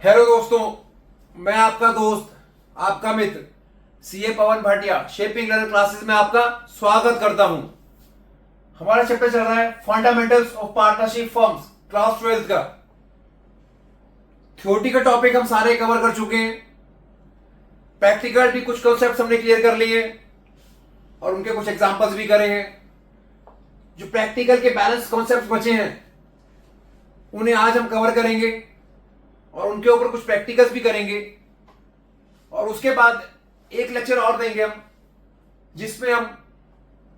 Hello दोस्तों, मैं आपका दोस्त, आपका मित्र सीए पवन भाटिया शेपिंग लर्नर क्लासेस में आपका स्वागत करता हूं। हमारा चैप्टर चल रहा है fundamentals of partnership firms, class 12 का। थ्योरी का टॉपिक हम सारे कवर कर चुके हैं, प्रैक्टिकल भी कुछ कॉन्सेप्ट्स हमने क्लियर कर लिए और उनके कुछ एग्जांपल्स भी करे हैं। जो प्रैक्टिकल के बैलेंस कॉन्सेप्ट्स बचे हैं उन्हें आज हम कवर करेंगे और उनके ऊपर कुछ प्रैक्टिकल्स भी करेंगे और उसके बाद एक लेक्चर और देंगे हम, जिसमें हम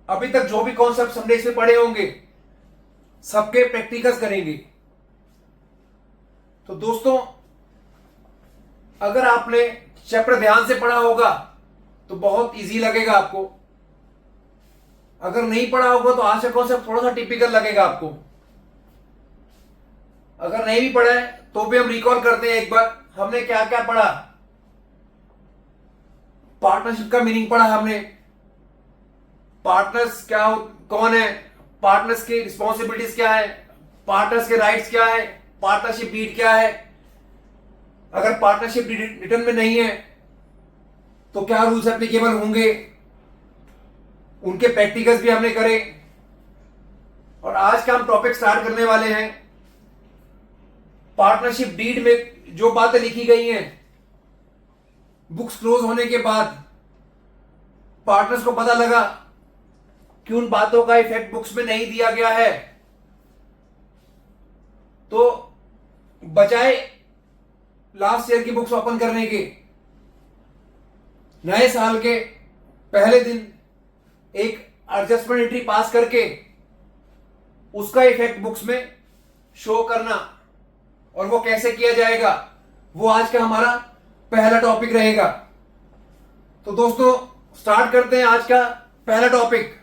अभी तक जो भी कॉन्सेप्ट्स हमने इसमें पढ़े होंगे सबके प्रैक्टिकल्स करेंगे। तो दोस्तों, अगर आपने चैप्टर ध्यान से पढ़ा होगा तो बहुत इजी लगेगा आपको। अगर नहीं पढ़ा होगा तो आज का कॉन्सेप्ट थोड़ा सा टिपिकल लगेगा आपको। अगर नहीं भी पढ़ा है तो भी हम रिकॉल करते हैं एक बार, हमने क्या क्या पढ़ा। पार्टनरशिप का मीनिंग पढ़ा हमने, पार्टनर्स क्या कौन है, पार्टनर्स की रिस्पॉन्सिबिलिटीज क्या है, पार्टनर्स के राइट्स क्या है, पार्टनरशिप डीड क्या है, अगर पार्टनरशिप डीड रिटर्न में नहीं है तो क्या रूल्स एप्लीकेबल होंगे, उनके प्रैक्टिकल्स भी हमने करे। और आज का हम टॉपिक स्टार्ट करने वाले हैं पार्टनरशिप डीड में जो बातें लिखी गई हैं। बुक्स क्लोज होने के बाद पार्टनर्स को पता लगा कि उन बातों का इफेक्ट बुक्स में नहीं दिया गया है, तो बजाय लास्ट ईयर की बुक्स ओपन करने के नए साल के पहले दिन एक एडजस्टमेंट एंट्री पास करके उसका इफेक्ट बुक्स में शो करना, और वो कैसे किया जाएगा वो आज का हमारा पहला टॉपिक रहेगा। तो दोस्तों, स्टार्ट करते हैं आज का पहला टॉपिक।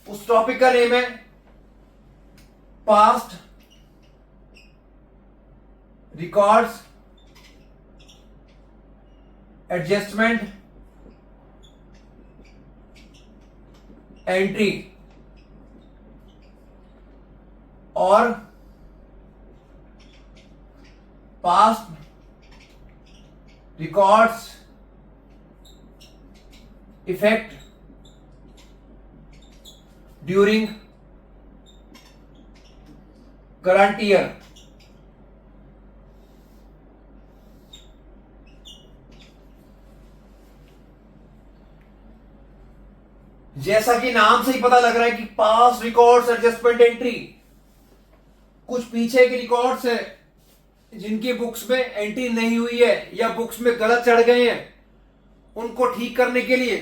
उस टॉपिक का नेम है पास्ट रिकॉर्ड्स एडजस्टमेंट एंट्री और past records effect during current year. जैसा कि नाम से ही पता लग रहा है कि पास्ट रिकॉर्ड्स एडजस्टमेंट एंट्री, कुछ पीछे के रिकॉर्ड्स है जिनकी बुक्स में एंट्री नहीं हुई है या बुक्स में गलत चढ़ गए हैं, उनको ठीक करने के लिए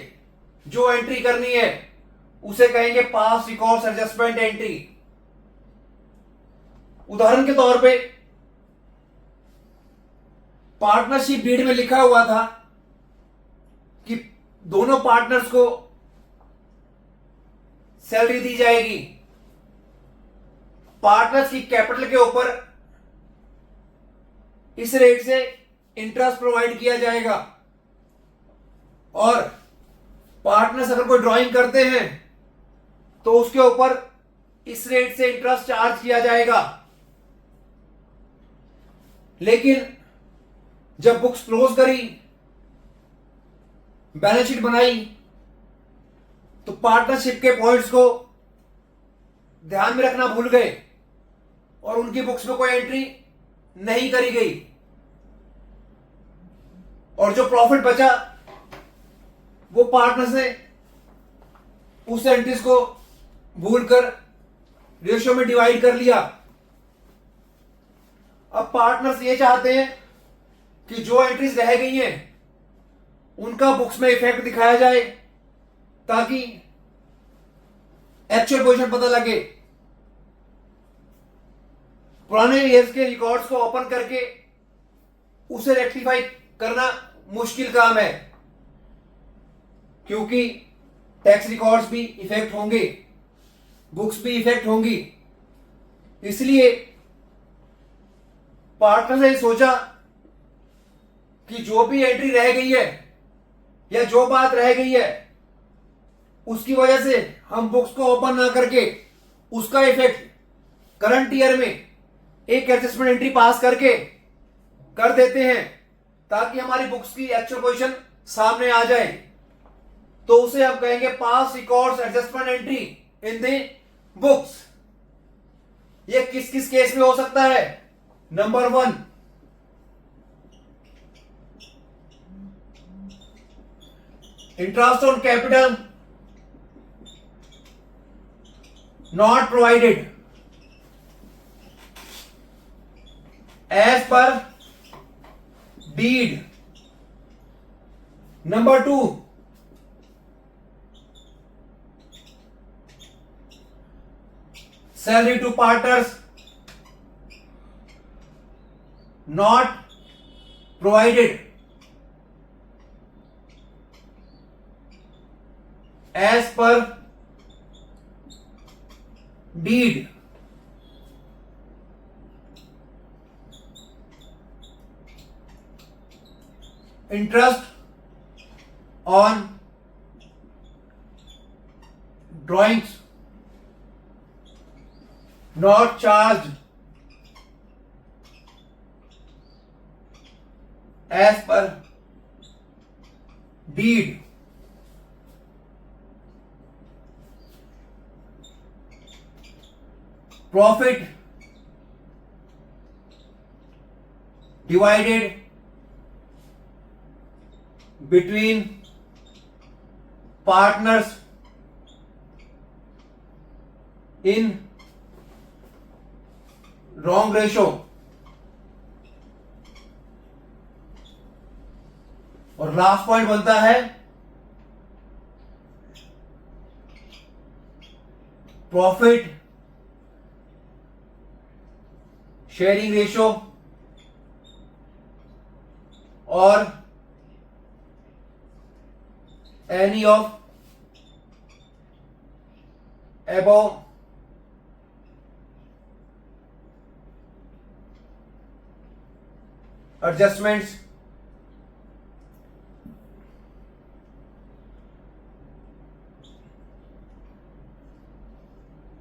जो एंट्री करनी है उसे कहेंगे पास्ट रिकॉर्ड्स एडजस्टमेंट एंट्री। उदाहरण के तौर पे पार्टनरशिप डीड में लिखा हुआ था कि दोनों पार्टनर्स को सैलरी दी जाएगी, पार्टनर्स की कैपिटल के ऊपर इस रेट से इंटरेस्ट प्रोवाइड किया जाएगा, और पार्टनर्स अगर कोई ड्राइंग करते हैं तो उसके ऊपर इस रेट से इंटरेस्ट चार्ज किया जाएगा। लेकिन जब बुक्स क्लोज करी, बैलेंस शीट बनाई, तो पार्टनरशिप के पॉइंट्स को ध्यान में रखना भूल गए और उनकी बुक्स में कोई एंट्री नहीं करी गई, और जो प्रॉफिट बचा वो पार्टनर्स ने उस एंट्रीज को भूलकर रेशियो में डिवाइड कर लिया। अब पार्टनर्स ये चाहते हैं कि जो एंट्रीज रह गई हैं उनका बुक्स में इफेक्ट दिखाया जाए ताकि एक्चुअल पोजीशन पता लगे। पुराने ईयर्स के रिकॉर्ड्स को ओपन करके उसे रेक्टिफाई करना मुश्किल काम है, क्योंकि टैक्स रिकॉर्ड्स भी इफेक्ट होंगे, बुक्स भी इफेक्ट होंगी। इसलिए पार्टनर ने सोचा कि जो भी एंट्री रह गई है या जो बात रह गई है उसकी वजह से हम बुक्स को ओपन ना करके उसका इफेक्ट करंट ईयर में एक एडजस्टमेंट एंट्री पास करके कर देते हैं ताकि हमारी बुक्स की एक्चुअल पोजीशन सामने आ जाए, तो उसे हम कहेंगे pass records adjustment entry in the books. ये किस किस केस में हो सकता है? Number 1, interest on capital not provided as पर deed. Number 2, salary to partners not provided as per deed. Interest on drawings not charged as per deed. Profit divided between partners in wrong ratio. और last point बनता है profit sharing ratio और any of above adjustments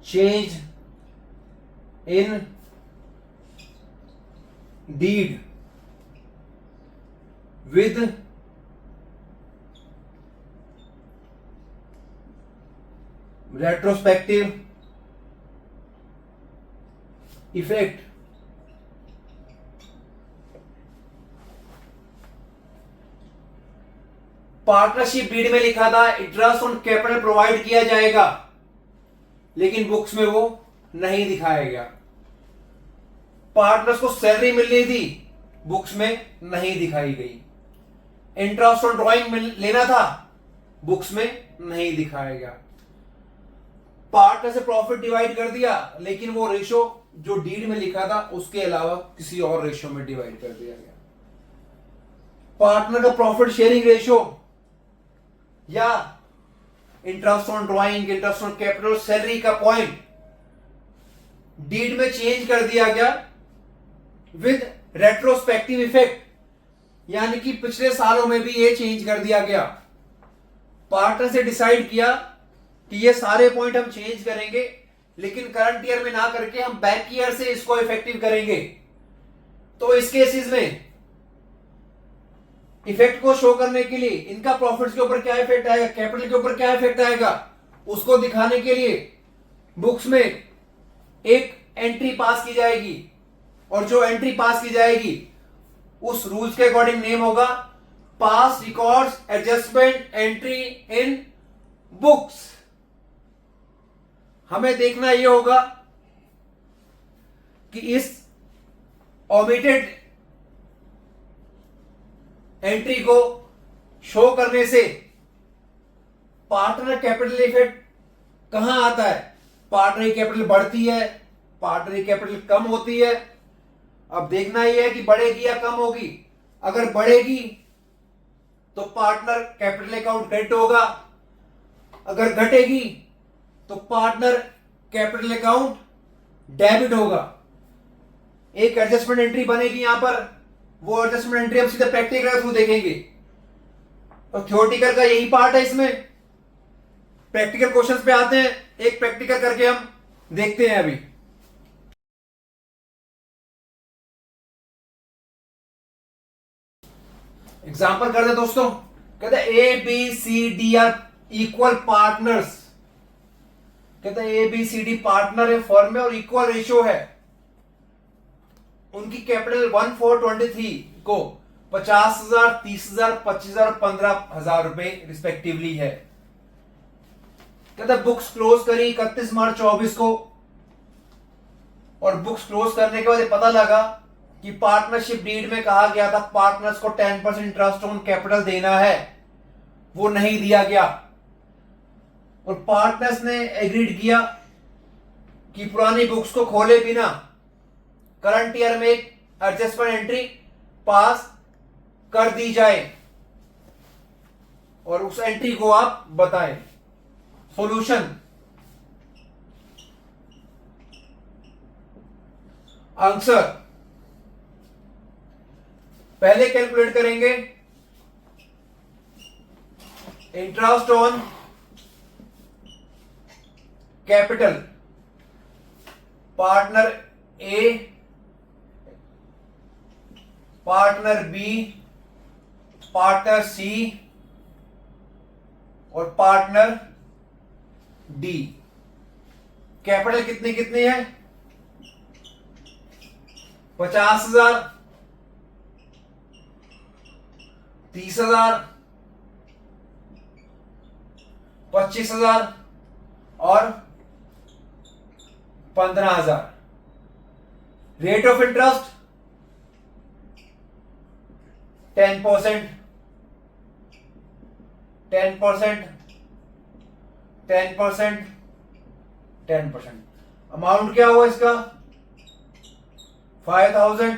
change in deed with retrospective effect. Partnership deed में लिखा था interest on capital provide किया जाएगा, लेकिन बुक्स में वो नहीं दिखाया गया। पार्टनर्स को सैलरी मिलनी थी, बुक्स में नहीं दिखाई गई। इंटरेस्ट ऑन ड्राइंग लेना था, बुक्स में नहीं दिखाया गया। पार्टनर से प्रॉफिट डिवाइड कर दिया, लेकिन वो रेशो जो डीड में लिखा था उसके अलावा किसी और रेशो में डिवाइड कर दिया गया। पार्टनर का प्रॉफिट शेयरिंग रेशो या interest on drawing, interest on capital, salary का पॉइंट डीड में चेंज कर दिया गया विद रेट्रोस्पेक्टिव इफेक्ट, यानी कि पिछले सालों में भी ये चेंज कर दिया गया। पार्टनर से डिसाइड किया कि ये सारे पॉइंट हम चेंज करेंगे, लेकिन करंट ईयर में ना करके हम बैक ईयर से इसको इफेक्टिव करेंगे। तो इस केसेस में इफेक्ट को शो करने के लिए इनका प्रॉफिट्स के ऊपर क्या इफेक्ट आएगा, कैपिटल के ऊपर क्या इफेक्ट आएगा, उसको दिखाने के लिए बुक्स में एक एंट्री पास की जाएगी, और जो एंट्री पास की जाएगी उस रूल्स के अकॉर्डिंग नेम होगा pass records adjustment entry in books. हमें देखना यह होगा कि इस ओमिटेड एंट्री को शो करने से पार्टनर कैपिटल इफेक्ट कहां आता है। पार्टनर कैपिटल बढ़ती है, पार्टनर कैपिटल कम होती है। अब देखना यह है कि बढ़ेगी या कम होगी। अगर बढ़ेगी तो पार्टनर कैपिटल अकाउंट क्रेडिट होगा, अगर घटेगी तो पार्टनर कैपिटल अकाउंट डेबिट होगा। एक एडजस्टमेंट एंट्री बनेगी यहां पर, वो एडजस्टमेंट एंट्री हम सीधे प्रैक्टिकल के थ्रू देखेंगे। तो थ्योरेटिकल का यही पार्ट है। इसमें प्रैक्टिकल क्वेश्चंस पे आते हैं, एक प्रैक्टिकल करके हम देखते हैं अभी। एग्जाम्पल कर दे दोस्तों, कहते A B C D are equal partners, कहते A B C D partner है फर्म में और इक्वल रेशियो है, उनकी कैपिटल 1423 को 50,000, 30,000, 25,000, 15,000 रुपए रिस्पेक्टिवली है। कहते बुक्स क्लोज करी 31 मार्च 24 को, और बुक्स क्लोज करने के बाद ये पता लगा कि पार्टनरशिप डीड में कहा गया था पार्टनर्स को 10% इंटरेस्ट ऑन कैपिटल देना है, वो नहीं दिया गया, और पार्टनर्स ने एग्रीड किया कि पुरानी बुक्स को खोले बिना करंट ईयर में एक एडजस्टमेंट एंट्री पास कर दी जाए, और उस एंट्री को आप बताएं। सॉल्यूशन, आंसर पहले कैलकुलेट करेंगे interest on capital, partner A, partner B, partner C और पार्टनर डी। कैपिटल कितनी कितनी है? 50,000, 30,000, 25,000 और 15,000। Rate of interest 10%, 10%, 10%, 10%। अमाउंट क्या हुआ इसका? 5,000,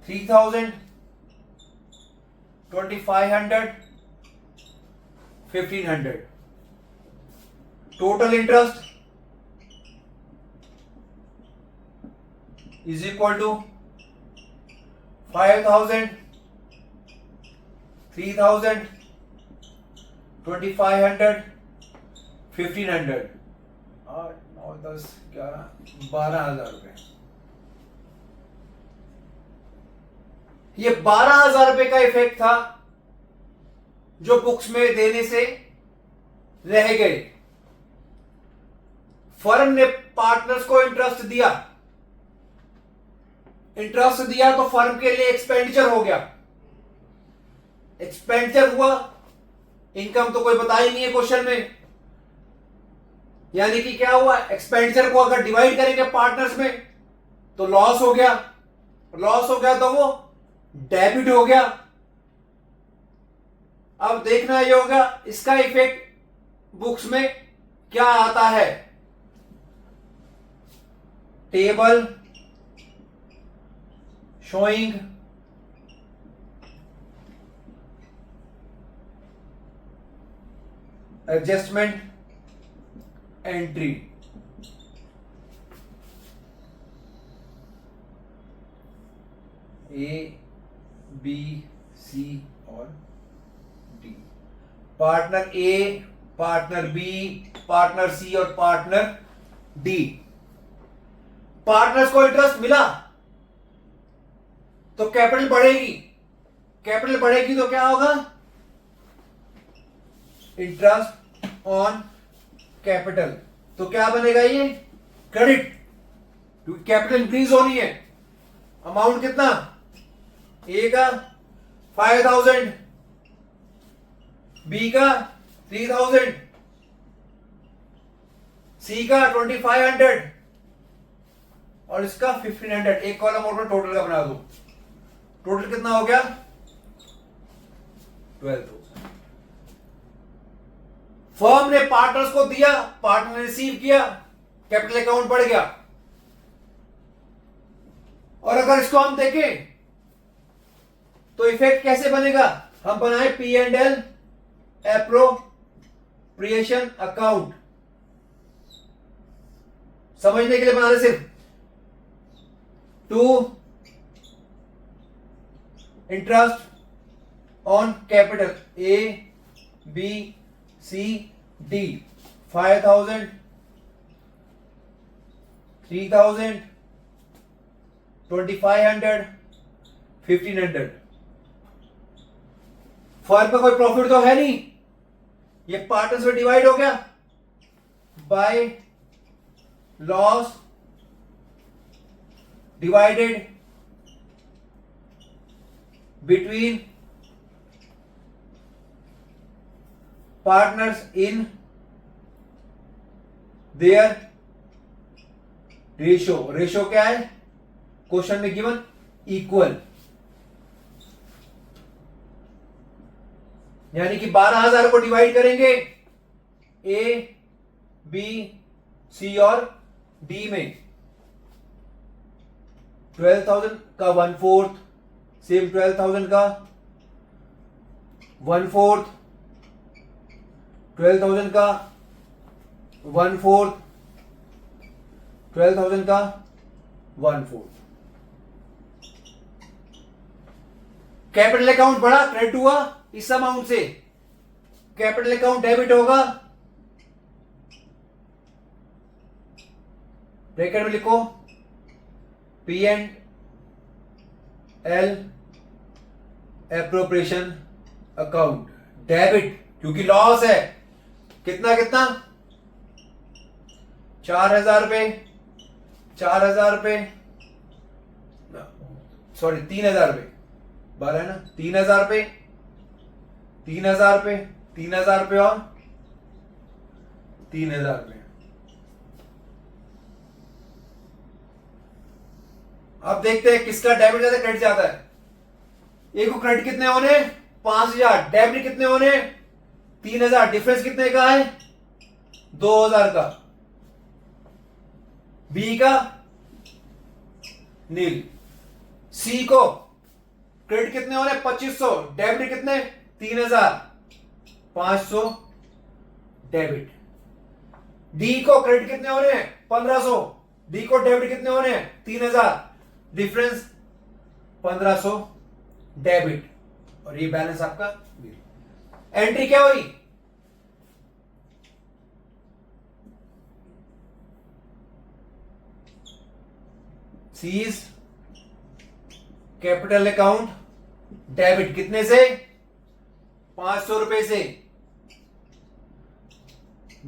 3,000, 2,500, 1,500। Total interest is equal to 5,000, 3,000, 2,500, 1,500, 8, 9, 10, 11, 12,000 रुपए। ये 12,000 रुपए का इफेक्ट था जो बुक्स में देने से रह गए। फर्म ने पार्टनर्स को इंटरेस्ट दिया, इंटरेस्ट दिया तो फर्म के लिए एक्सपेंडिचर हो गया, एक्सपेंडिचर हुआ, इनकम तो कोई बता ही नहीं है क्वेश्चन में, यानी कि क्या हुआ, एक्सपेंडिचर को अगर डिवाइड करेंगे पार्टनर्स में तो लॉस हो गया, लॉस हो गया तो वो डेबिट हो गया। अब देखना ये होगा इसका इफेक्ट बुक्स में क्या आता है। Table showing adjustment entry. A B C और D, partner A, partner B, partner C और पार्टनर डी। पार्टनर्स को इंटरेस्ट मिला तो कैपिटल बढ़ेगी, कैपिटल बढ़ेगी तो क्या होगा, इंटरेस्ट ऑन कैपिटल, तो क्या बनेगा ये क्रेडिट, क्योंकि कैपिटल इंक्रीज होनी है। अमाउंट कितना, ए का 5,000, बी का 3,000, सी का 2,500 और इसका 1,500। एक कॉलम और टोटल का बना दो, टोटल कितना हो गया 12,000। फर्म ने पार्टनर्स को दिया, पार्टनर ने रिसीव किया, कैपिटल अकाउंट बढ़ गया। और अगर इसको हम देखें तो इफेक्ट कैसे बनेगा, हम बनाए P&L एप्रोप्रिएशन अकाउंट, समझने के लिए बना रहे सिर्फ। To interest on capital A B C D, 5,000, 3,000, 2,500, 1500। Firm का कोई प्रॉफिट तो है नहीं, ये पार्टनर्स में डिवाइड हो गया by loss divided between partners in their ratio. Ratio क्या है क्वेश्चन में गिवन? इक्वल। यानी कि 12,000 को डिवाइड करेंगे ए, बी, सी और डी में। 12,000 का 1/4, सेम 12,000 का 1/4, 12,000 का 1/4, 12,000 का 1/4। कैपिटल अकाउंट बढ़ा, क्रेडिट हुआ इस अमाउंट से, कैपिटल अकाउंट डेबिट होगा, ब्रैकेट में लिखो P&L एप्रोप्रिएशन अकाउंट डेबिट, क्योंकि लॉस है। कितना कितना? 4,000 रुपए, 4,000 रुपए, सॉरी 3,000 रुपए, 12 है ना, 3,000 रुपए, 3,000 रुपए, 3,000 रुपए और 3,000 रुपए। अब देखते हैं किसका डेबिट ज्यादा क्रेडिट ज्यादा है। एक को क्रेडिट कितने होने? 5,000, डेबिट कितने होने? 3,000, डिफरेंस कितने का है? 2,000 का। बी का नील। सी को क्रेडिट कितने होने? 2,500, डेबिट कितने? 3,000, 500 डेबिट। डी को क्रेडिट कितने होने? 1,500, डी को डेबिट कितने होने? 3,000, डिफरेंस 1,500 डेबिट, और ये बैलेंस आपका नील। एंट्री क्या हुई? सीज कैपिटल अकाउंट डेबिट कितने से? 500 रुपए से।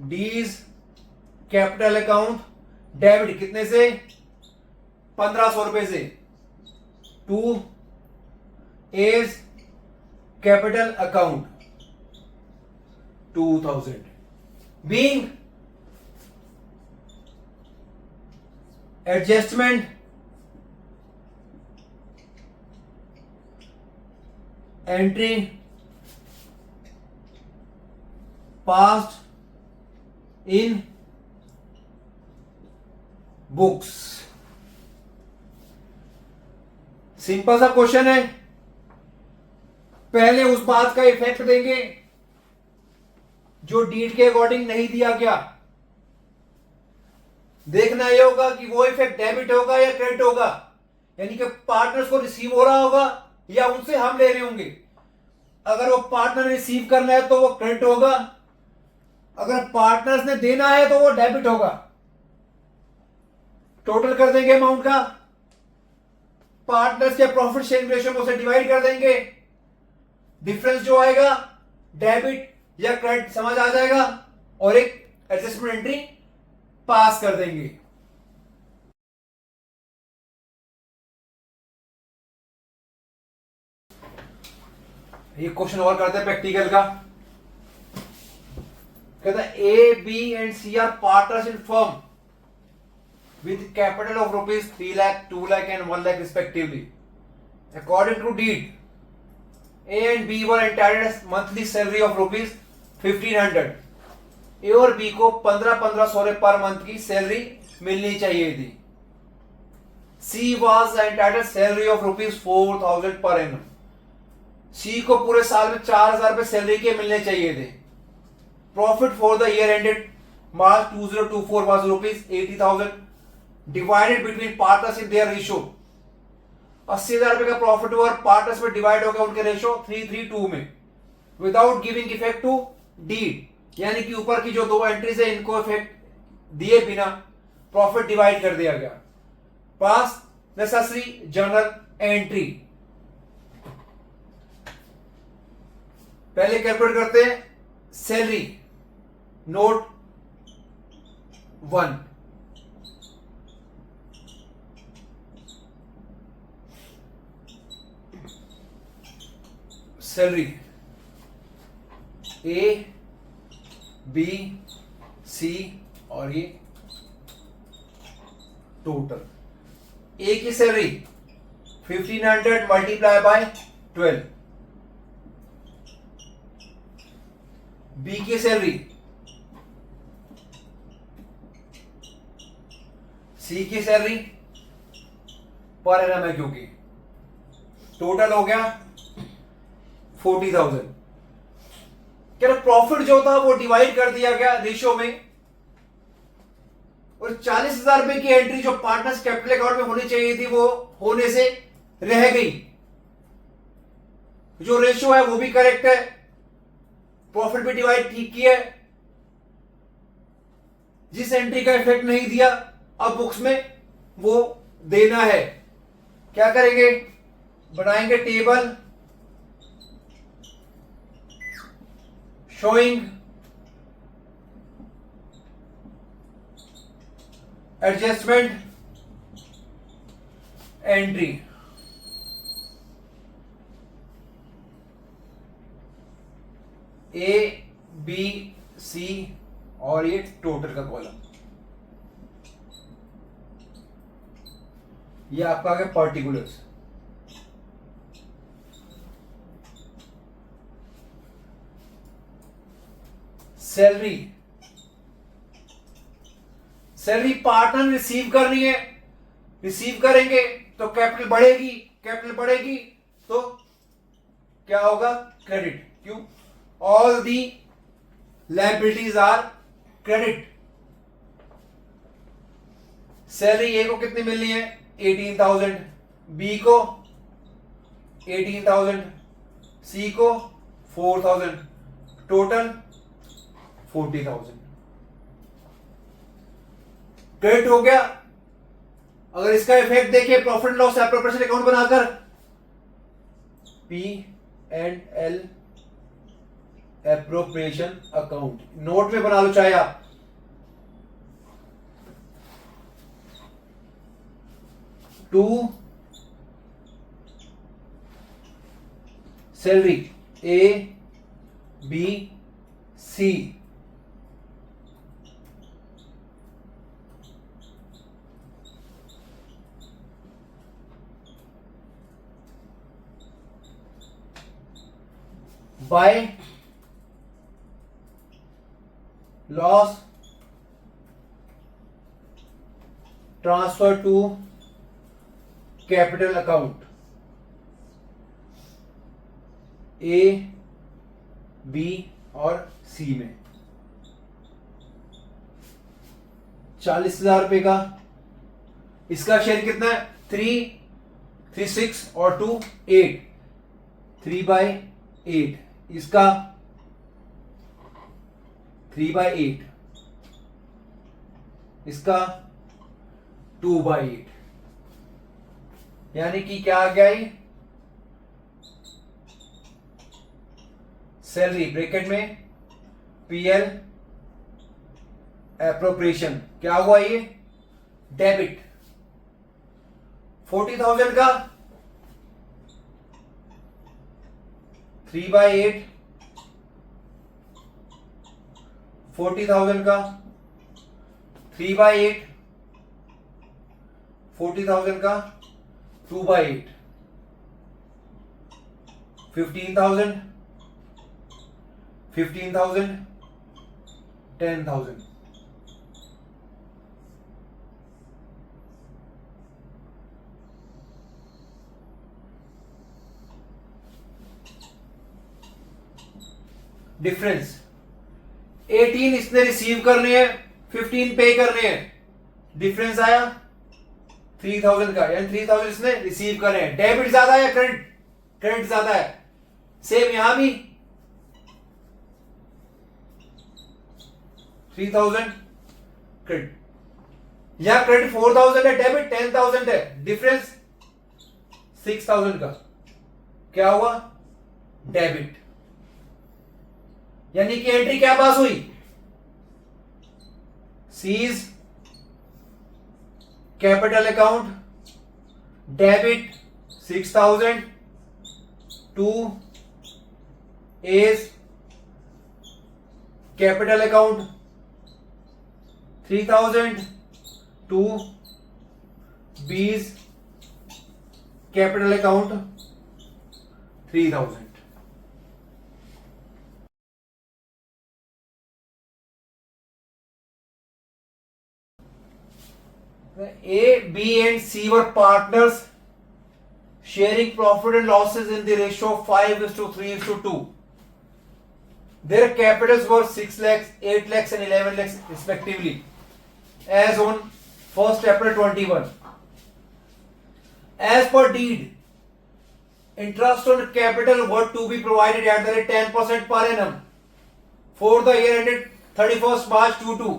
डीज कैपिटल अकाउंट डेबिट कितने से? 1,500 रुपए से। To A's capital account 2,000 being adjustment entry passed in books. Simple सा क्वेश्चन है, पहले उस बात का इफेक्ट देंगे जो डीड के अकॉर्डिंग नहीं दिया गया। देखना यह होगा कि वो इफेक्ट डेबिट होगा या क्रेडिट होगा, यानी कि पार्टनर्स को रिसीव हो रहा होगा या उनसे हम ले रहे होंगे। अगर वो पार्टनर रिसीव करना है तो वो क्रेडिट होगा, अगर पार्टनर्स ने देना है तो वो डेबिट होगा। टोटल कर देंगे अमाउंट का, पार्टनर्स के प्रॉफिट शेयरिंग रेशियो को से डिवाइड कर देंगे, डिफरेंस जो आएगा डेबिट या क्रेडिट समझ आ जाएगा, और एक एडजस्टमेंट एंट्री पास कर देंगे। ये क्वेश्चन और करते हैं प्रैक्टिकल का। कहता है A, B and C are partners in firm with capital of rupees 3 lakh, 2 lakh and 1 lakh respectively. According to deed, A and B were entitled as monthly salary of rupees 1,500. A और B को 1500 per month की salary मिलनी चाहिए थी। C was entitled salary of rupees 4,000 per annum. C को पूरे साल में 4,000 रुपए सैलरी के मिलने चाहिए थे। Profit for the year ended March 2024 was rupees 80,000. Divided between partners in their ratio. 80,000 रुपए का प्रॉफिट हुआ, पार्टनर्स में डिवाइड हो गया उनके रेशियो 3:3:2 में, without giving effect to deed, यानी कि ऊपर की जो दो एंट्रीज है इनको इफेक्ट दिए बिना प्रॉफिट डिवाइड कर दिया गया। Pass necessary journal entry. पहले कैलकुलेट करते हैं salary, note 1, salary A B C और ये टोटल। ए की सैलरी 1500 मल्टीप्लाई बाय 12, बी की सैलरी, सी की सैलरी पर एनम है क्योंकि टोटल हो गया 40,000। क्या प्रॉफिट जो था वो डिवाइड कर दिया गया रेशियो में, और 40,000 रुपए की एंट्री जो पार्टनर्स कैपिटल अकाउंट में होनी चाहिए थी वो होने से रह गई। जो रेशियो है वो भी करेक्ट है, प्रॉफिट भी डिवाइड ठीक किया है। जिस एंट्री का इफेक्ट नहीं दिया अब बुक्स में वो देना है। क्या करेंगे, बनाएंगे table showing adjustment entry. A B C और ये टोटल का कॉलम, ये आपका आ गया particulars. Salary, salary partner receive करनी है, रिसीव करेंगे तो कैपिटल बढ़ेगी, कैपिटल बढ़ेगी तो क्या होगा, क्रेडिट। क्यों, all the liabilities are credit. Salary A को कितनी मिलनी है, 18,000, बी को 18,000, सी को 4,000, टोटल 40,000। क्रेडिट हो गया। अगर इसका इफेक्ट देखिए प्रॉफिट लॉस एप्रोप्रिएशन अकाउंट बनाकर, P and L appropriation account note में बना लो चाहे आप। To salary A B C, by loss transfer to capital account A B और सी में। 40,000 रुपए का, इसका शेयर कितना है, 3, 6 और 2 8, 3/8, इसका 3/8, इसका 2/8, यानी कि क्या आ गया ये, सैलरी ब्रैकेट में पीएल एप्रोप्रिएशन, क्या हुआ ये, डेबिट। 40,000 का 3/8, 40,000 का 3/8, 40,000 का 2/8, 15,000, 15,000, 10,000। डिफरेंस 18 इसने रिसीव करने हैं, 15 पे करने हैं, डिफरेंस आया 3,000 का, यानी 3,000 इसने रिसीव करे हैं। डेबिट ज्यादा है या क्रेडिट, क्रेडिट ज्यादा है। सेम यहां भी 3,000 क्रेडिट, यहां क्रेडिट 4,000 है, डेबिट 10,000 है, डिफरेंस 6,000 का क्या हुआ, डेबिट। यानी कि एंट्री क्या पास हुई, C's capital account debit 6000 to A's capital account 3000 to B's capital account 3000। A, B and C were partners sharing profit and losses in the ratio of 5:3:2. Their capitals were 6 lakhs, 8 lakhs and 11 lakhs respectively as on 1st April 21. As per deed, interest on capital were to be provided at the rate 10% per annum for the year ended 31st March 22.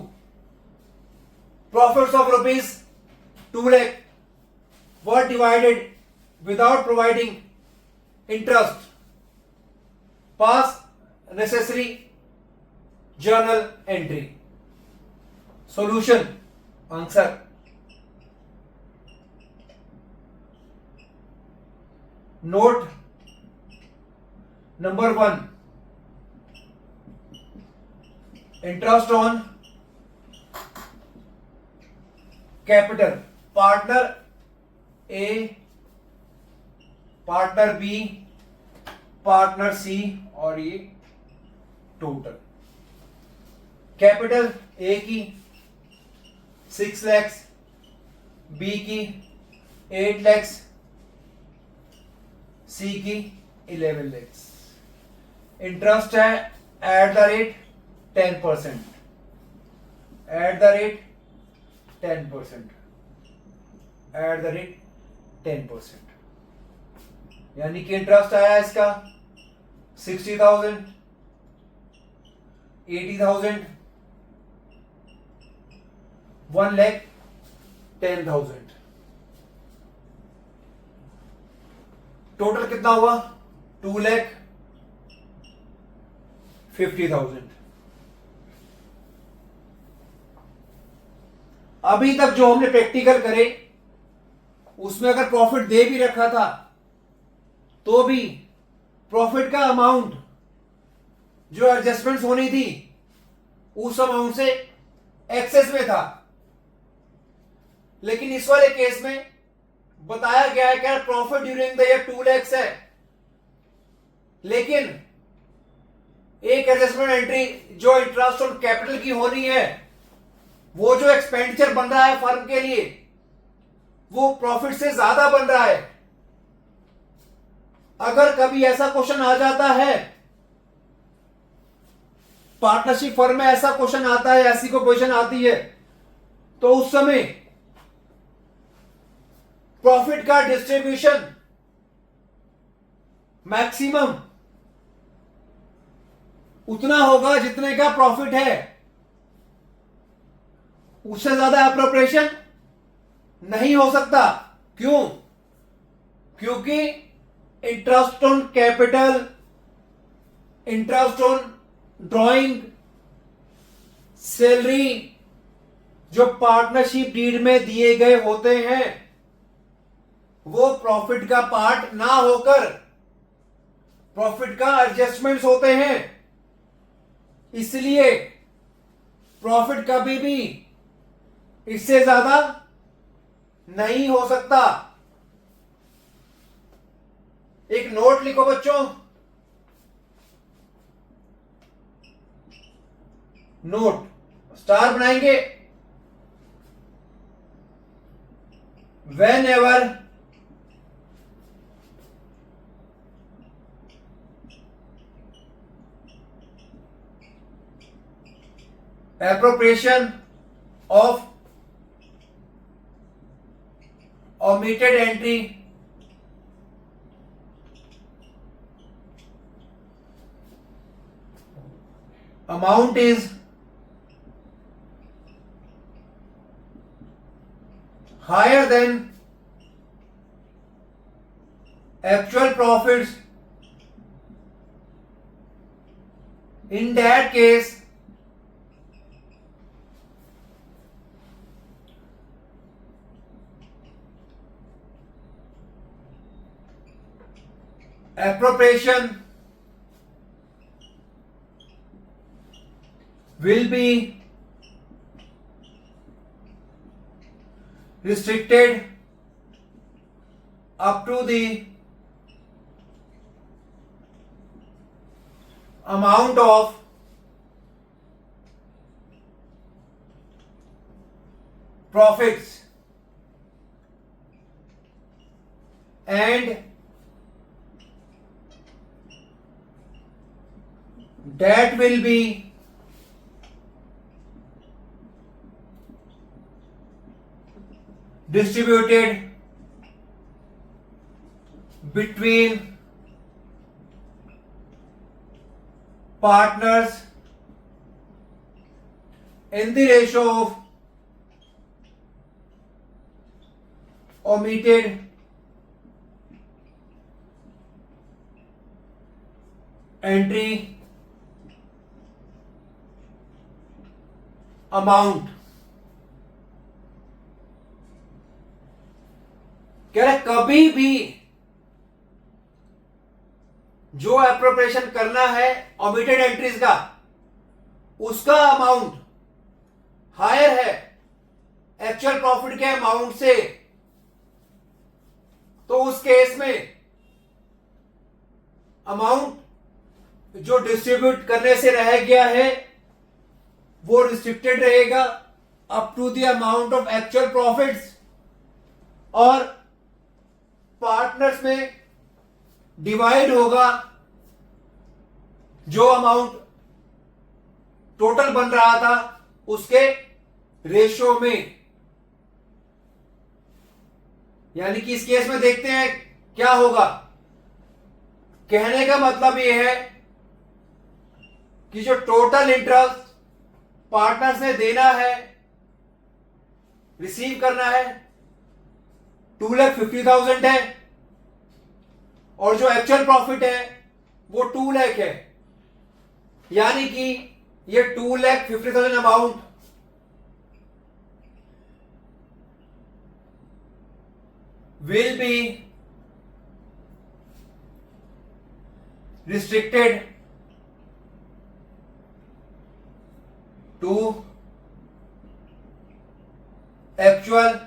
Profits of rupees 2 lakh were divided without providing interest. Pass necessary journal entry. Solution. Answer. Note number 1. Interest on capital. Partner A, partner B, partner C और ये total capital A की 6 lakhs, B की 8 लैक्स, सी की 11 lakhs. Interest है at the rate 10%, at the rate 10%, at the rate 10%, यानी कि interest आया इसका 60,000, 80,000, 1,10,000। टोटल कितना हुआ 2,50,000। अभी तक जो हमने प्रैक्टिकल करे उसमें अगर प्रॉफिट दे भी रखा था तो भी प्रॉफिट का अमाउंट जो एडजस्टमेंट्स होनी थी उस अमाउंट से एक्सेस में था। लेकिन इस वाले केस में बताया गया है कि profit during the year 2 lakhs है, लेकिन एक एडजस्टमेंट एंट्री जो इंटरेस्ट ऑन कैपिटल की होनी है, वो जो एक्सपेंडिचर बन रहा है फर्म के लिए वो प्रॉफिट से ज्यादा बन रहा है। अगर कभी ऐसा क्वेश्चन आ जाता है, पार्टनरशिप फर्म में ऐसा क्वेश्चन आता है, ऐसी कोई पोजीशन आती है, तो उस समय प्रॉफिट का डिस्ट्रीब्यूशन मैक्सिमम उतना होगा जितने का प्रॉफिट है, उससे ज्यादा अप्रोप्रिएशन नहीं हो सकता। क्यों? क्योंकि interest on capital, interest on drawing, salary जो पार्टनरशिप डीड में दिए गए होते हैं वो प्रॉफिट का पार्ट ना होकर प्रॉफिट का एडजस्टमेंट्स होते हैं। इसलिए प्रॉफिट कभी भी इससे ज्यादा नहीं हो सकता। एक नोट लिखो बच्चों, नोट स्टार बनाएंगे। whenever appropriation of omitted entry amount is higher than actual profits In that case, appropriation will be restricted up to the amount of profits and that will be distributed between partners in the ratio of omitted entry amount। कह रहे कभी भी जो appropriation करना है omitted entries का, उसका amount higher है एक्चुअल प्रॉफिट के अमाउंट से, तो उस केस में अमाउंट जो डिस्ट्रीब्यूट करने से रह गया है वो रिस्ट्रिक्टेड रहेगा up to the amount of actual profits, और पार्टनर्स में डिवाइड होगा जो अमाउंट टोटल बन रहा था उसके रेशो में। यानी कि इस केस में देखते हैं क्या होगा। कहने का मतलब यह है कि जो टोटल इंटरेस्ट पार्टनर्स ने देना है, रिसीव करना है, 2,50,000 है, और जो एक्चुअल प्रॉफिट है वो 2 लाख है। यानी कि ये 2,50,000 amount will be restricted to actual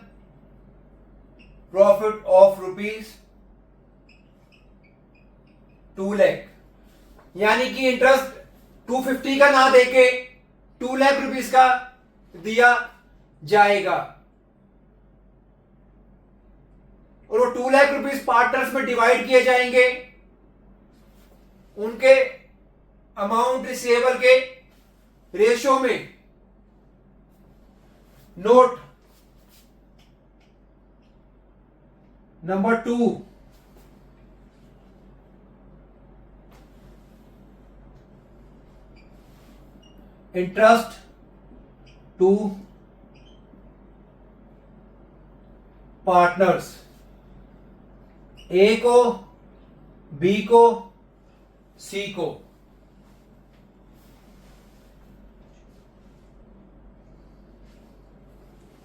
profit of rupees 2 lakh. यानी कि इंटरेस्ट 250 का ना देके 2 लाख रुपीस का दिया जाएगा, और वो 2 लाख रुपीस पार्टनर्स में डिवाइड किए जाएंगे उनके अमाउंट रिसीवेबल के रेशो में। Note number 2, interest to partners, A को, बी को, सी को।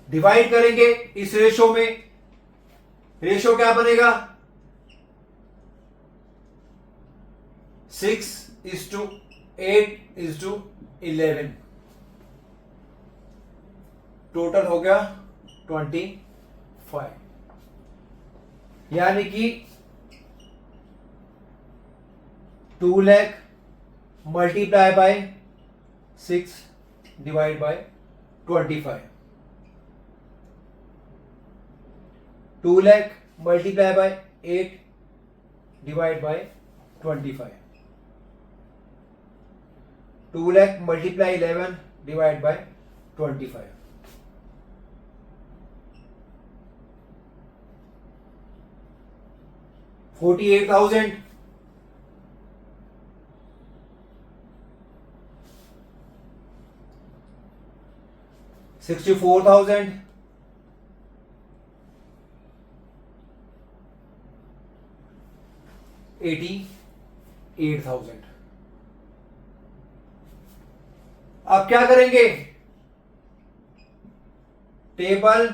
डिवाइड करेंगे इस रेशो में। रेशो क्या बनेगा? 6:8:11। टोटल हो गया 25। यानी कि 2 lakh multiply by 6 divide by 25। 2 lakh multiply by 8 divide by 25। 2 lakh multiply 11 divide by 25। 48,000 64,000 88,000। अब क्या करेंगे, table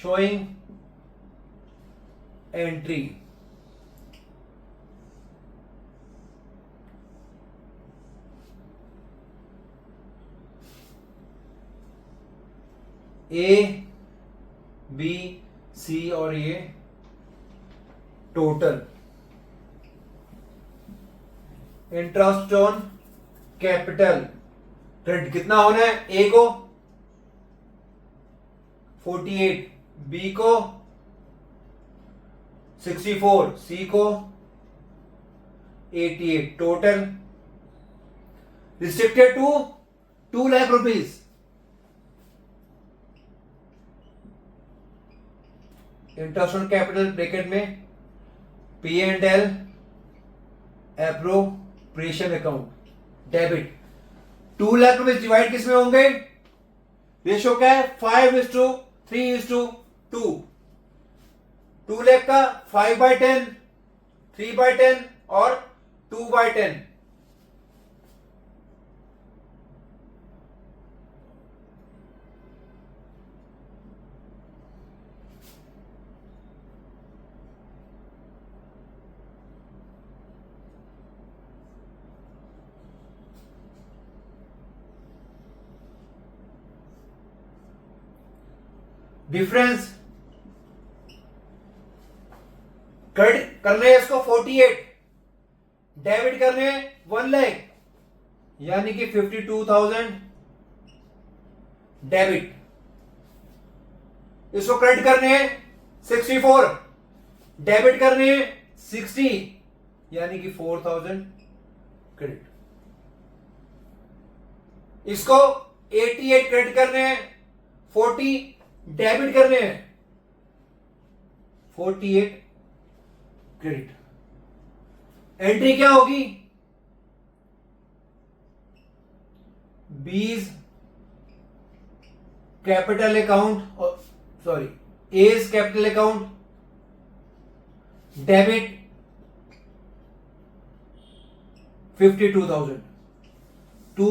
showing entry, A B C और ये total interest on capital credit कितना होना है, ए को 48, बी को 64, सी को 88, total restricted to 2 lakh rupees. Interest on capital bracket में P and L appropriation account debit, 2 lakh रुपए डिवाइड किस में होंगे, रेशो क्या है 5:3:2, 2 लाख का 5/10, 3/10 और 2/10। डिफरेंस क्रेडिट करने हैं इसको 48, डेबिट करने 1 लाख, यानी कि 52,000 डेबिट। इसको क्रेडिट करने हैं 64, डेबिट करने हैं 60, यानी कि 4,000 क्रेडिट। इसको 88 क्रेडिट करने हैं, 40 डेबिट करने हैं, 48 क्रेडिट। एंट्री क्या होगी, B's capital account, sorry A's capital account debit 52,000 to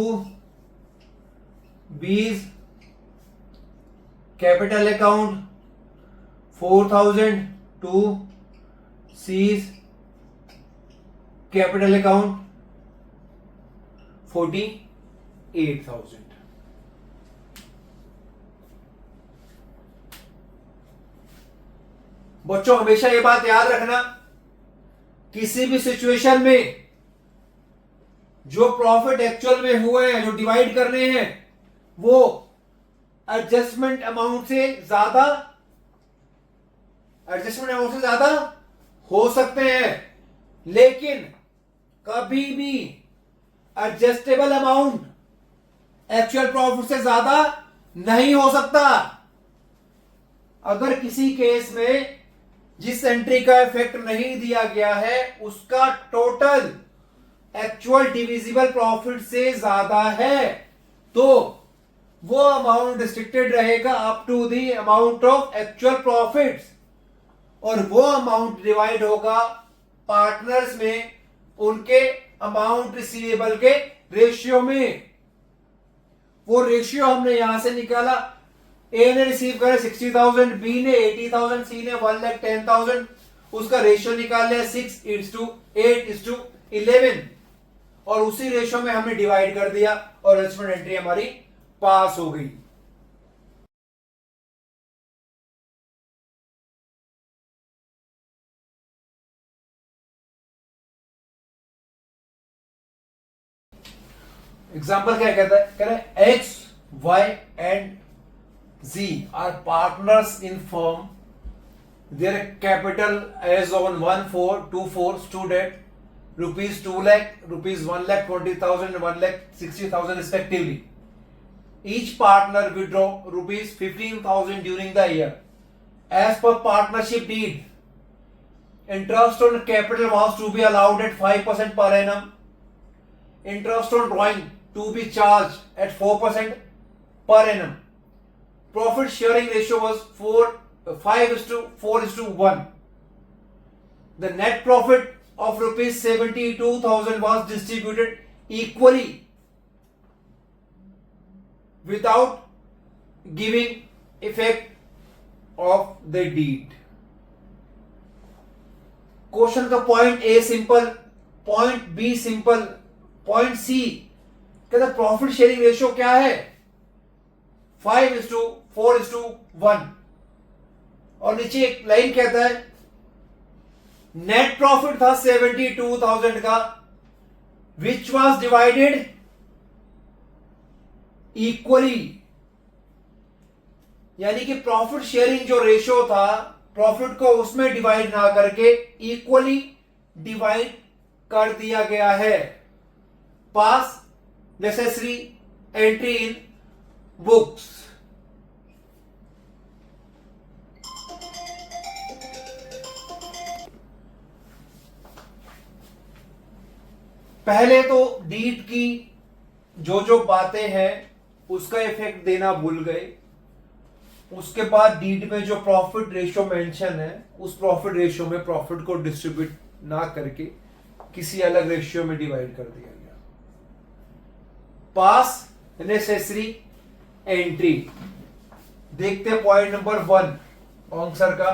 B's capital account 4,000 to C's capital account 48,000। बच्चों हमेशा ये बात याद रखना, किसी भी सिचुएशन में जो प्रॉफिट एक्चुअल में हुए हैं, जो डिवाइड करने हैं, वो एडजस्टमेंट अमाउंट से ज्यादा हो सकते हैं, लेकिन कभी भी एडजस्टेबल अमाउंट एक्चुअल प्रॉफिट से ज्यादा नहीं हो सकता। अगर किसी केस में जिस एंट्री का इफेक्ट नहीं दिया गया है उसका टोटल एक्चुअल डिविजिबल प्रॉफिट से ज्यादा है, तो वो अमाउंट रिस्ट्रिक्टेड रहेगा up to the amount of actual profits, और वो अमाउंट डिवाइड होगा पार्टनर्स में उनके अमाउंट रिसीवेबल के रेशियो में। वो रेशियो हमने यहां से निकाला, ए ने रिसीव करे 60,000, बी ने 80,000, सी ने 1,10,000, उसका रेशियो निकाल लिया 6:8:11, और उसी रेशियो में हमने डिवाइड कर दिया और एडजस्टमेंट एंट्री हमारी पास हो गई। एग्जाम्पल क्या कहता है, कह रहे हैं X Y and Z are partners in firm, their capital as on 1/4/24 stood at rupees 2 lakh, rupees 1,20,000, 1,60,000 respectively. Each partner withdraw rupees 15,000 during the year. As per partnership deed, interest on capital was to be allowed at 5% per annum. Interest on drawing to be charged at 4% per annum. Profit sharing ratio was 5:4:1. The net profit of rupees 72,000 was distributed equally without giving effect of the deed. Question का point A simple, point B simple, point C कहता profit sharing ratio क्या है 5:4:1 और नीचे एक line कहता है net profit था 72,000 का विच वाज डिवाइडेड इक्वली, यानी कि प्रॉफिट शेयरिंग जो रेशियो था प्रॉफिट को उसमें डिवाइड ना करके इक्वली डिवाइड कर दिया गया है. पास नेसेसरी एंट्री इन बुक्स. पहले तो डीड की जो बातें हैं उसका इफेक्ट देना भूल गए. उसके बाद डीड में जो प्रॉफिट रेशियो मेंशन है उस प्रॉफिट रेशियो में प्रॉफिट को डिस्ट्रीब्यूट ना करके किसी अलग रेशियो में डिवाइड कर दिया गया. Pass necessary entry. देखते हैं पॉइंट नंबर 1 आंसर का.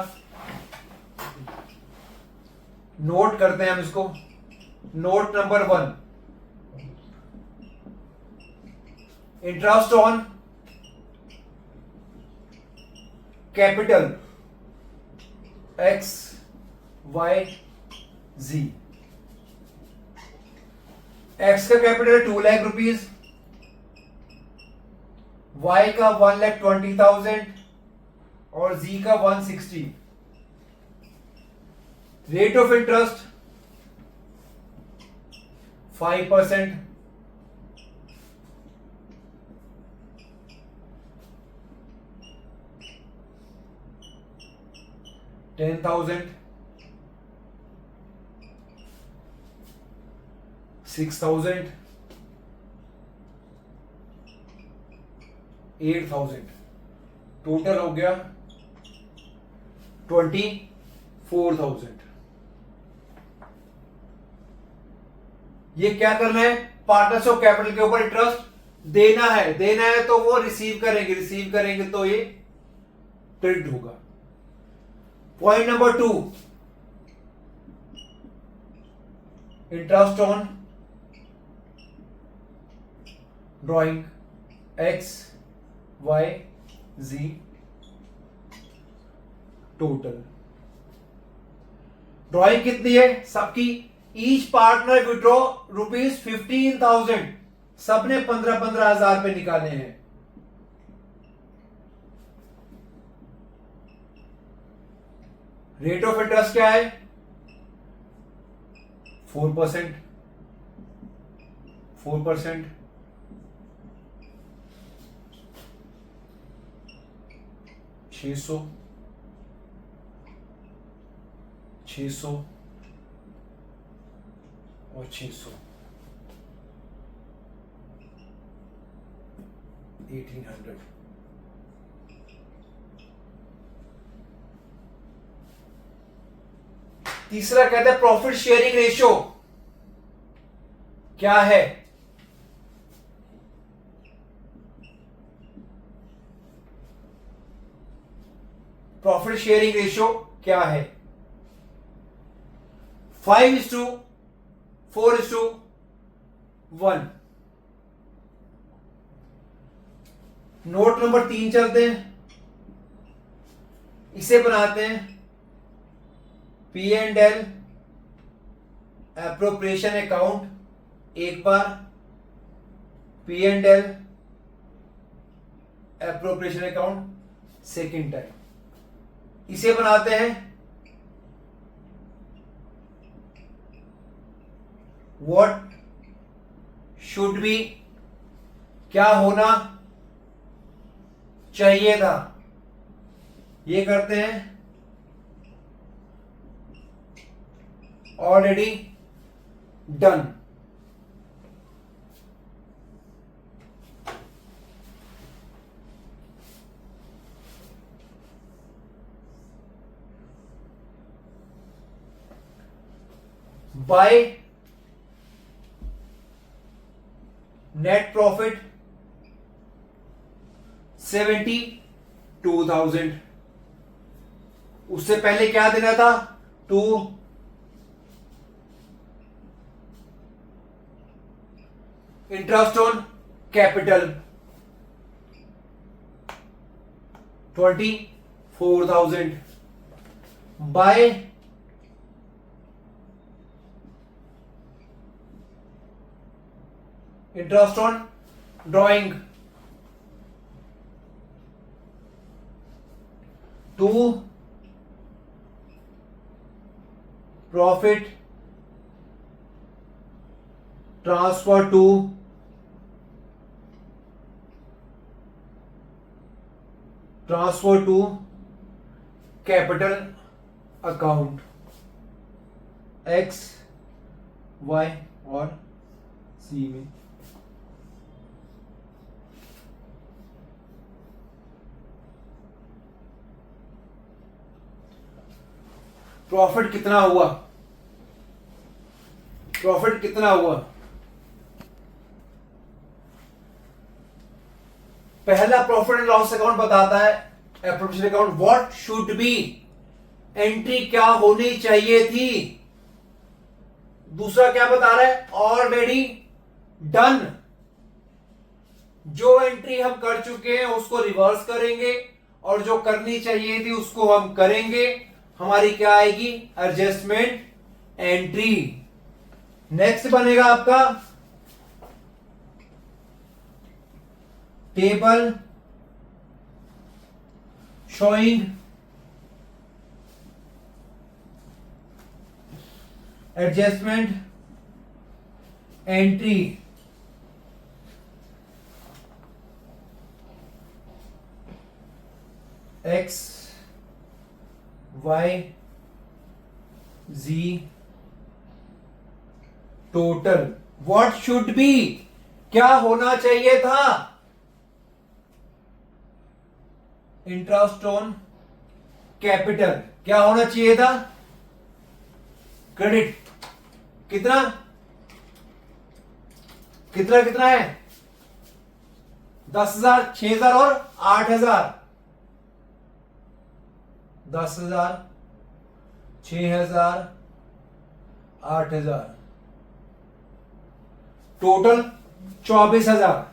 नोट करते हैं हम इसको. Note number 1, interest on capital X Y Z. X का कैपिटल 2 लाख रुपीज, वाई का 1,20,000 और जी का 160. Rate of interest 5%. $10,000, $6,000, $8,000. टोटल हो गया 24,000. ये क्या करना है पार्टनर्स ऑफ कैपिटल के ऊपर इंटरेस्ट देना है. देना है तो वो रिसीव करेंगे तो ये क्रेडिट होगा. Point number 2, interest on drawing X Y Z total. Drawing कितनी है सबकी. Each partner withdraw ₹15,000. सबने 15,000 पे निकाले हैं. रेट ऑफ इंटरेस्ट क्या है 4%. 600 और 600 1800. तीसरा कहते हैं प्रॉफिट शेयरिंग रेशियो क्या है. प्रॉफिट शेयरिंग रेशियो क्या है 5:4:1. नोट नंबर 3 चलते हैं. इसे बनाते हैं P&L एप्रोप्रिएशन अकाउंट एक बार, P&L appropriation account second time. इसे बनाते हैं व्हाट शुड बी, क्या होना चाहिए था. ये करते हैं already done. By net profit 72,000। उससे पहले क्या देना था? 2 interest on capital 24,000 by interest on drawing 2 profit transfer to capital account X Y और सी में। प्रॉफिट कितना हुआ? प्रॉफिट कितना हुआ? पहला प्रॉफिट एंड लॉस अकाउंट बताता है appropriation account what should B, entry क्या होनी चाहिए थी। दूसरा क्या बता रहा है? ऑलरेडी डन, जो एंट्री हम कर चुके हैं उसको रिवर्स करेंगे और जो करनी चाहिए थी उसको हम करेंगे। हमारी क्या आएगी? Adjustment entry. नेक्स्ट बनेगा आपका table showing adjustment entry X Y Z total what should be, क्या होना चाहिए था? इंटरेस्ट ऑन कैपिटल क्या होना चाहिए था? क्रेडिट कितना कितना कितना है? 10,000, 6,000 और 8,000। 10,000, 6,000, 8,000, टोटल 24,000।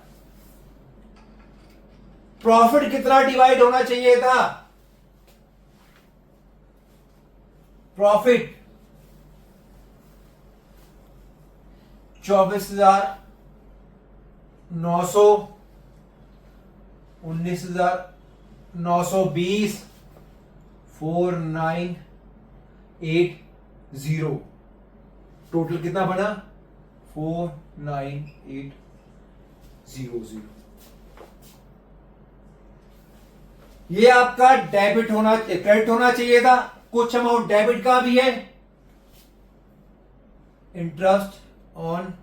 प्रॉफिट कितना डिवाइड होना चाहिए था? प्रॉफिट 24,900, 19,920, 4980। टोटल कितना बना? 49800। ये आपका डेबिट होना, क्रेडिट होना चाहिए था। कुछ अमाउंट डेबिट का भी है, इंटरेस्ट ऑन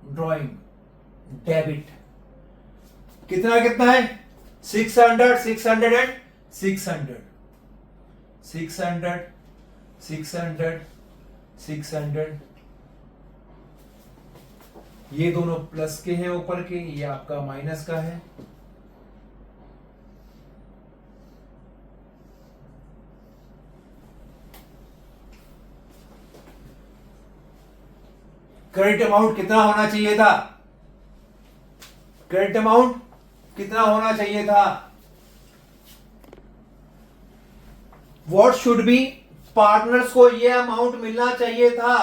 ड्रॉइंग डेबिट। कितना कितना है? 600, 600 एंड 600, 600, 600, 600। ये दोनों प्लस के हैं ऊपर के, ये आपका माइनस का है। क्रेडिट अमाउंट कितना होना चाहिए था? क्रेडिट अमाउंट कितना होना चाहिए था? व्हाट शुड बी, पार्टनर्स को ये अमाउंट मिलना चाहिए था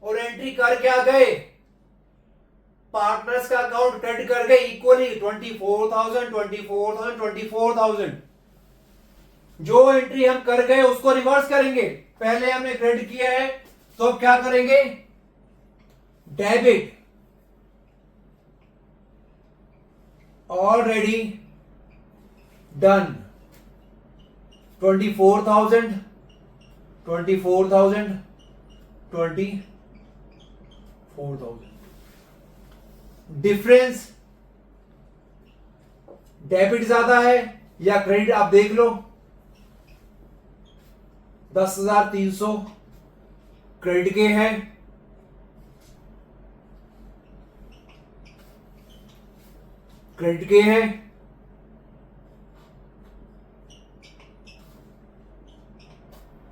और एंट्री कर क्या गए? पार्टनर्स का अकाउंट क्रेडिट कर गए इक्वली 24,000, 24,000, 24,000। जो एंट्री हम कर गए उसको रिवर्स करेंगे। पहले हमने क्रेडिट किया है तो अब क्या करेंगे? Debit. Already done 24,000, 24,000, 24,000। Difference debit ज्यादा है या क्रेडिट आप देख लो। 10,300 क्रेडिट के हैं, क्रेडिट के हैं,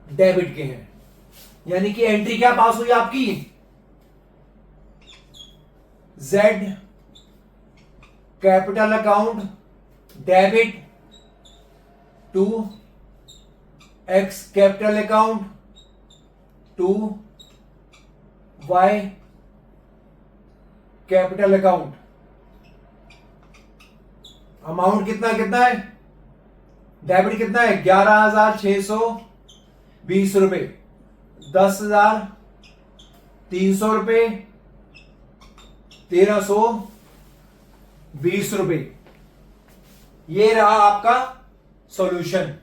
डेबिट के हैं। यानी कि एंट्री क्या पास हुई आपकी, Z capital account debit to X capital account to Y capital account. Amount कितना कितना है, डेबिट कितना है 11,620 रुपए, 10,300 रुपए, 1,320 रुपए। ये रहा आपका सॉल्यूशन।